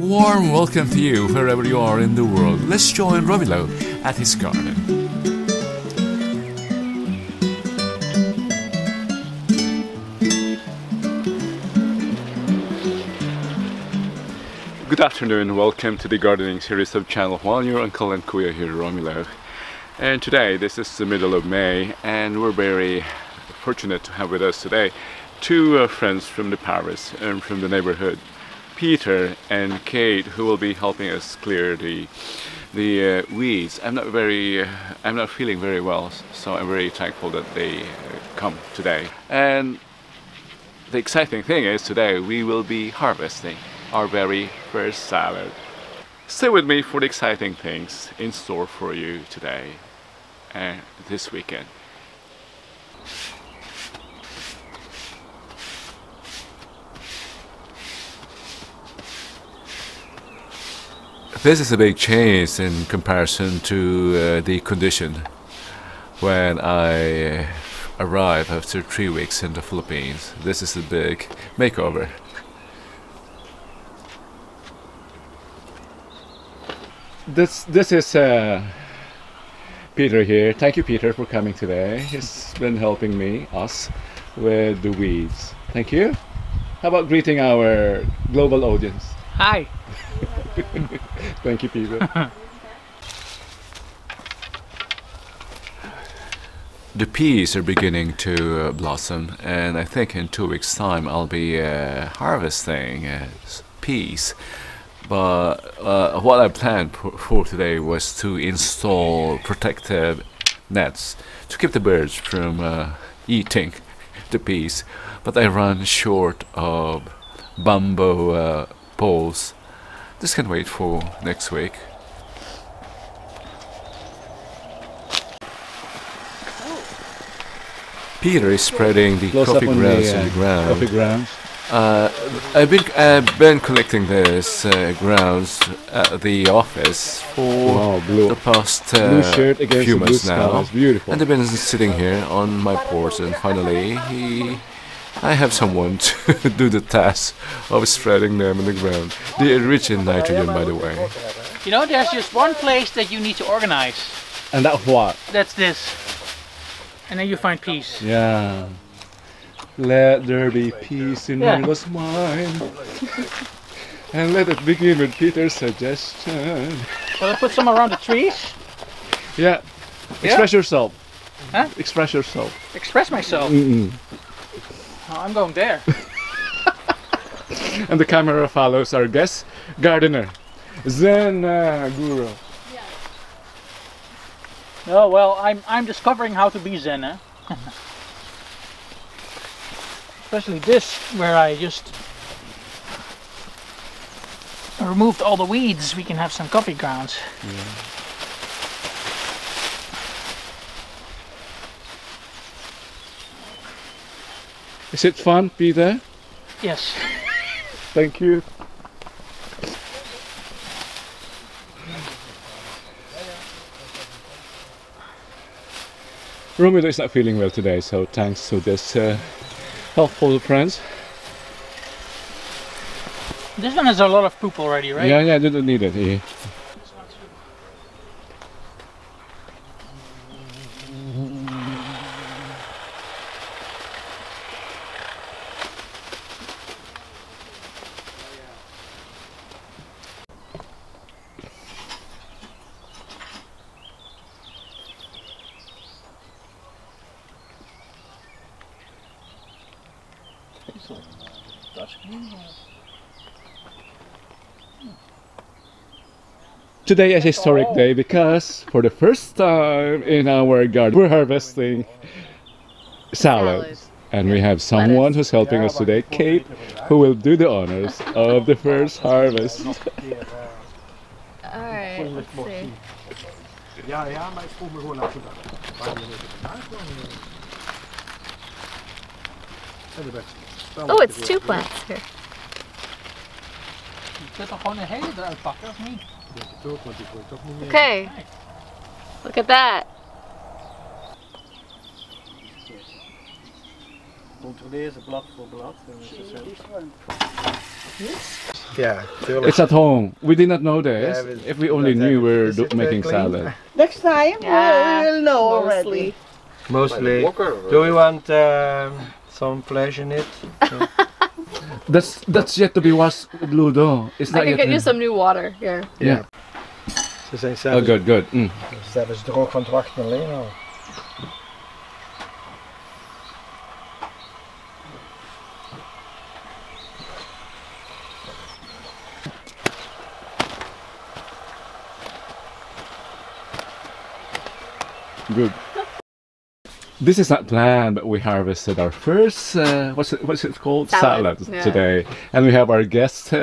warm welcome to you wherever you are in the world. Let's join Romilo at his garden. Good afternoon, welcome to the gardening series of Channel 1. Your uncle and Kuya here, Romilo. And today, this is the middle of May, and we're very fortunate to have with us today two friends from the Paris and from the neighborhood, Peter and Kate, who will be helping us clear the weeds. I'm not feeling very well, so I'm very thankful that they come today. And the exciting thing is today we will be harvesting our very first salad. Stay with me for the exciting things in store for you today and this weekend. This is a big change in comparison to the condition when I arrived after 3 weeks in the Philippines. This is a big makeover. This is Peter here. Thank you, Peter, for coming today. He's been helping us with the weeds. Thank you. How about greeting our global audience? Hi. Thank you, Peter. The peas are beginning to blossom, and I think in 2 weeks' time I'll be harvesting peas. But what I planned for today was to install protective nets to keep the birds from eating the peas. But I run short of bamboo poles. This can wait for next week. Peter is spreading the coffee grounds in the ground. Coffee grounds. I've been collecting this grounds at the office for the past few months now. Beautiful. And they've been sitting here on my porch, and finally I have someone to do the task of spreading them in the ground. They are rich in nitrogen, by the way. You know, there's just one place that you need to organize. And that's what? That's this. And then you find peace. Yeah. Let there be peace in Milo's mind. And let it begin with Peter's suggestion. Shall I put some around the trees? Yeah. Express yourself. Huh? Express yourself. Express myself? Oh, I'm going there. And the camera follows our guest gardener, Zen Guru. Oh well, I'm discovering how to be Zen. Eh? Especially this, where I just removed all the weeds. We can have some coffee grounds. Yeah. Is it fun, Peter? Yes. Thank you. Romilo is not feeling well today, so thanks to this helpful friends. This one has a lot of poop already, right? Yeah, I didn't need it. Yeah. Today is a historic day because for the first time in our garden we're harvesting salad. And we have someone who's helping us today, Kate, who will do the honors of the first harvest. Alright, let's see. Oh, it's two plants here. Okay, look at that. Controleer ze blad voor blad. Ja, tuurlijk. It's at home. We did not know this. Yeah, we- If we only knew we were making clean? salad. Next time Yeah, we will know mostly. already. Mostly. Do we want some flesh in it? That's yet to be washed, Ludo. It's I not can yet. get you some new water here. Yeah. Ze zijn Oh, zelfs, good, good. Mm. zelfs droog van het wachten alleen al. Good. This is not planned, but we harvested our first, what's it called? Salad, Salad yeah. today. And we have our guest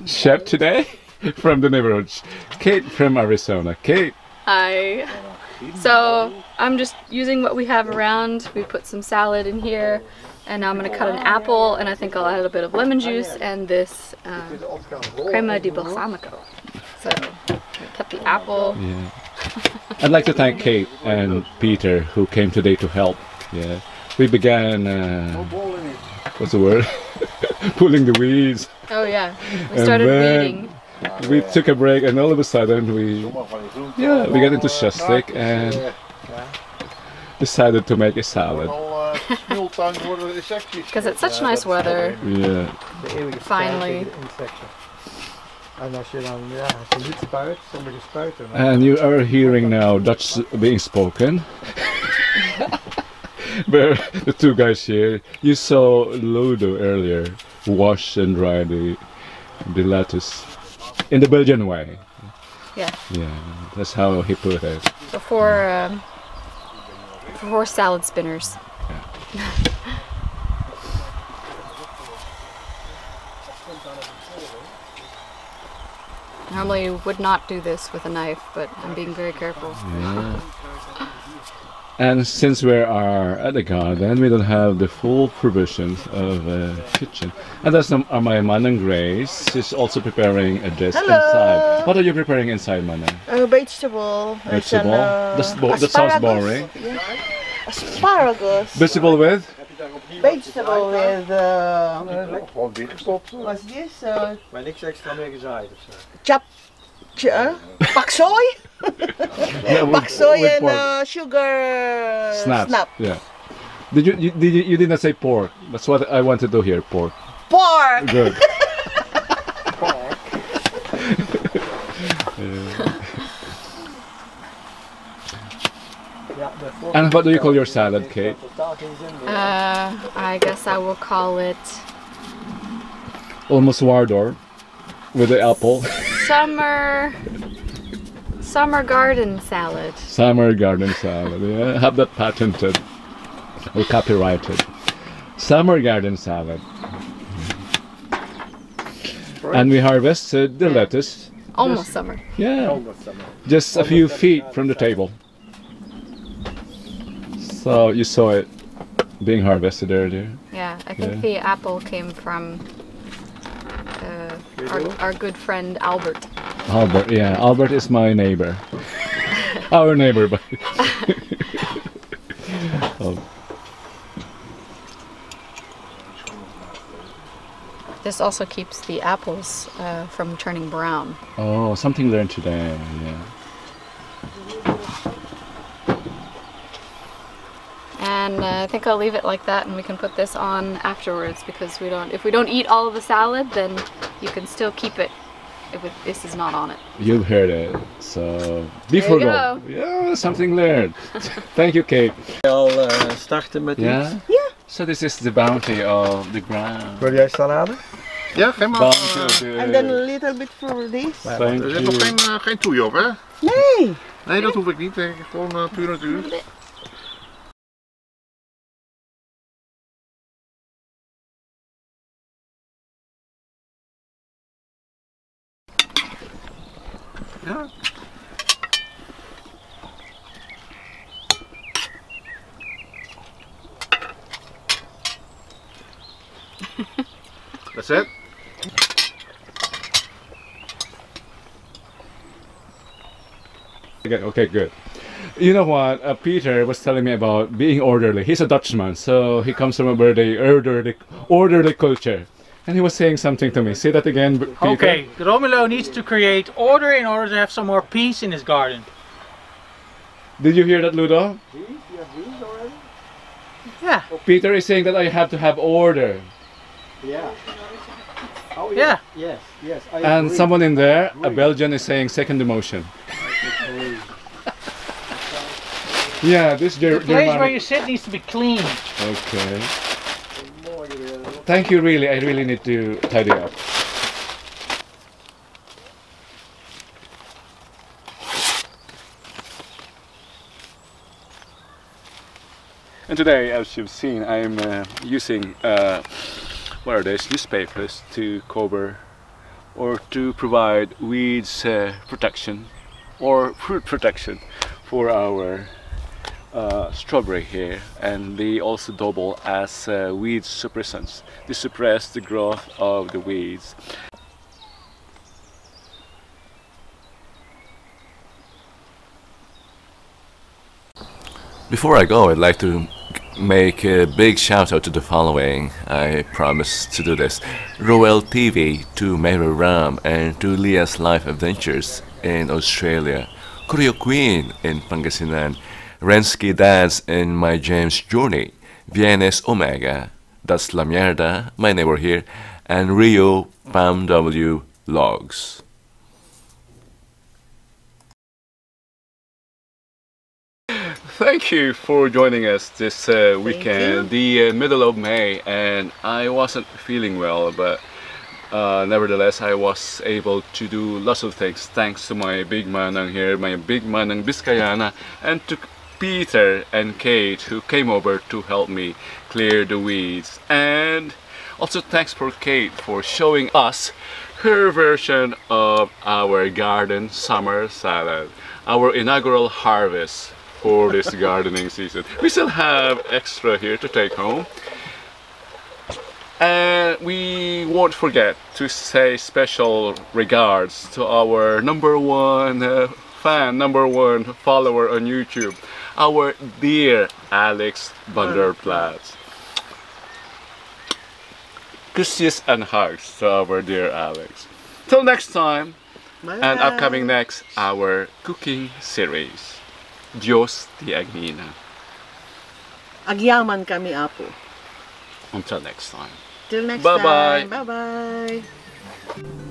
chef today from the neighborhood, Kate from Arizona. Kate. Hi. So I'm just using what we have around. We put some salad in here, and now I'm gonna cut an apple, and I think I'll add a bit of lemon juice and this crema di balsamico. So cut the apple. Yeah. I'd like to thank Kate and Peter who came today to help. Yeah. We began, what's the word? Pulling the weeds. Oh yeah, we And started then- weeding. We took a break and all of a sudden we got enthusiastic and decided to make a salad. Because it's such nice weather. Yeah. De eeuwige Finally. strijd tegen de insecten. En als je dan, ja, als je niet spuit, sommigen spuiten. Maar And you are hearing now Dutch being spoken. Where the two guys here, you saw Ludo earlier wash and dry the lettuce in the Belgian way. Yeah. Yeah, that's how he put it. Before salad spinners. Normally you would not do this with a knife, but I'm being very careful. Yeah. And since we are at the garden, we don't have the full provisions of a kitchen. And that's my man and Grace. She's also preparing a dish Hello. inside. What are you preparing inside, Mana? Vegetable. Vegetable? That sounds boring. Yeah. Asparagus. Vegetable with? Vegetable with. gewoon binnengestopt. What's this? Maar niks extra meer gezaaid of zo. Chap. Pak soy. Yeah, Pak soy with and pork. sugar. Snaps. Snap. Yeah. You did not say pork. That's what I wanted to hear. Pork. Pork. Good. And what do you call your salad, Kate? I guess I will call it Almost Wardor with the apple. summer garden salad. Summer garden salad. Yeah, have that patented or copyrighted. Summer garden salad. And we harvested the lettuce. Almost summer. Yeah, just a few feet from the table. So you saw it being harvested earlier. Yeah, I think Yeah. the apple came from our good friend Albert. Albert, yeah, Albert is my neighbor. Our neighbor, but oh. This also keeps the apples from turning brown. Oh, something learned today. Yeah. And I think I'll leave it like that, and we can put this on afterwards because if we don't eat all of the salad, then you can still keep it if this is not on it. You've heard it, so be There you frugal. Yeah, something learned. Thank you, Kate. Al starten met Yeah. iets? Yeah. So this is the bounty of the ground. Wil jij salade? Ja, geen maar. Bounty of the. And then a little bit for this. Thank Er zit nog you. geen toei op, hè? Nee. Nee, dat hoef ik niet. Gewoon puur natuur. Ja. That's it. Okay, good. You know what? Peter was telling me about being orderly. He's a Dutchman, so he comes from a very orderly culture. And he was saying something to me. Say that again, Peter. Okay, Romelo needs to create order in order to have some more peace in his garden. Did you hear that, Ludo? Bees? You have bees already? Yeah. Peter is saying that I have to have order. Yeah. Oh Yeah. Yes, yes. I And agree. someone in there, a Belgian, is saying second emotion. Agree. Yeah, this The place where Germanic. you sit needs to be clean. Okay. Thank you, really. I really need to tidy up. And today, as you've seen, I'm using what are these newspapers to cover or to provide weeds protection or fruit protection for our strawberry here, and they also double as weed suppressants to suppress the growth of the weeds. Before I go, I'd like to make a big shout out to the following. I promise to do this. Roel TV, to Mary Ram, and to Leah's Life Adventures in Australia, Koryo Queen in Pangasinan, Rensky Dads in My James Journey, Viennes Omega, That's La Mierda, my neighbor here, and Rio Pam W Logs. Thank you for joining us this weekend, the middle of May, and I wasn't feeling well, but nevertheless I was able to do lots of things thanks to my big manang here, my big manang Biskayana, and to Peter and Kate who came over to help me clear the weeds. And also thanks for Kate for showing us her version of our garden summer salad, our inaugural harvest for this gardening season. We still have extra here to take home. And we won't forget to say special regards to our number one fan, number one follower on YouTube, our dear Alex Vanderplaats. Kisses and hugs to our dear Alex. Till next time, and upcoming next, our cooking series. Diyos ti Agnina. Agyaman kami, Apo. Until next time. Till next Bye-bye. time. Bye-bye.